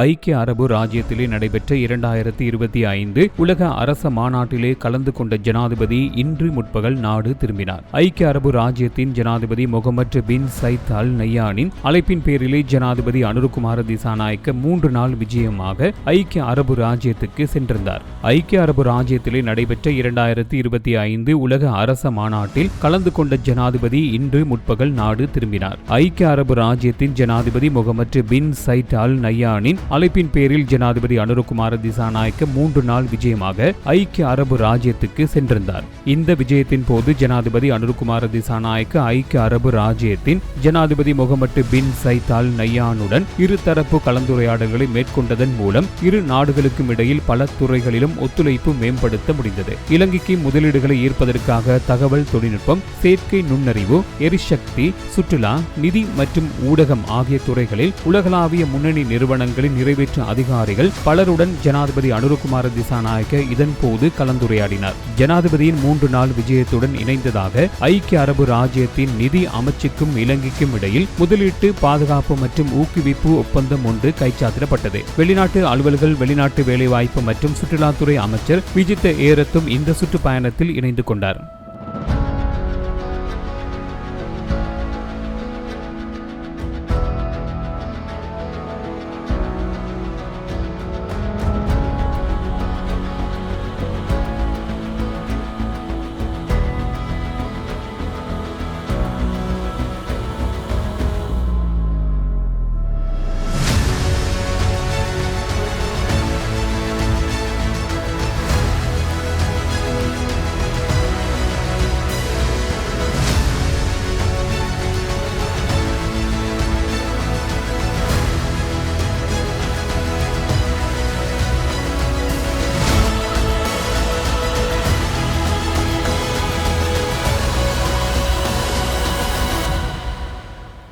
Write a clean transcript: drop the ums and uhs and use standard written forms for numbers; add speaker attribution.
Speaker 1: ஐக்கிய அரபு ராஜ்யத்திலே நடைபெற்ற 2025 உலக அரச மாநாட்டிலே கலந்து கொண்ட ஜனாதிபதி இன்று முற்பகல் நாடு திரும்பினார். ஐக்கிய அரபு ராஜ்யத்தின் ஜனாதிபதி முகமது பின் சைத் அல் நஹ்யானின் அழைப்பின் பேரிலே ஜனாதிபதி அனுருகுமார திசாநாயக்க 3 நாள் விஜயமாக ஐக்கிய அரபு ராஜ்யத்துக்கு சென்றிருந்தார். ஐக்கிய அரபு ராஜ்யத்திலே நடைபெற்ற 2025 உலக அரச மாநாட்டில் கலந்து கொண்ட ஜனாதிபதி இன்று முற்பகல் நாடு திரும்பினார். ஐக்கிய அரபு ராஜ்யத்தின் ஜனாதிபதி முகமது பின் சைத் அல் நஹ்யானின் அழைப்பின் பேரில் ஜனாதிபதி அனுருகுமார திசாநாயக்க 3 நாள் விஜயமாக ஐக்கிய அரபு ராஜ்யத்துக்கு சென்றிருந்தார். இந்த விஜயத்தின் போது ஜனாதிபதி அனுருகுமார திசாநாயக்க ஐக்கிய அரபு ராஜ்யத்தின் ஜனாதிபதி முகமது பின் சைத் அல் நஹ்யானுடன் இருதரப்பு கலந்துரையாடல்களை மேற்கொண்டதன் மூலம் இரு நாடுகளுக்கும் இடையில் பல துறைகளிலும் ஒத்துழைப்பு மேம்படுத்த முடிந்தது. இலங்கைக்கு முதலீடுகளை ஈர்ப்பதற்காக தகவல் தொழில்நுட்பம், செயற்கை நுண்ணறிவு, எரிசக்தி, சுற்றுலா, நிதி மற்றும் ஊடகம் ஆகிய துறைகளில் உலகளாவிய முன்னணி நிறுவனங்களின் நிறைவேற்று அதிகாரிகள் பலருடன் ஜனாதிபதி அனுருகுமார திசாநாயக்க இதன்போது கலந்துரையாடினார். ஜனாதிபதியின் 3 நாள் விஜயத்துடன் இணைந்ததாக ஐக்கிய அரபு ராஜ்யத்தின் நிதி அமைச்சுக்கும் இலங்கைக்கும் இடையில் முதலீட்டு, பாதுகாப்பு மற்றும் ஊக்குவிப்பு ஒப்பந்தம் ஒன்று கைச்சாத்திடப்பட்டது. வெளிநாட்டு அலுவல்கள், வெளிநாட்டு வேலைவாய்ப்பு மற்றும் சுற்றுலாத்துறை அமைச்சர் விஜித்த ஏரத்தும் இந்த சுற்றுப்பயணத்தில் இணைந்து கொண்டார்.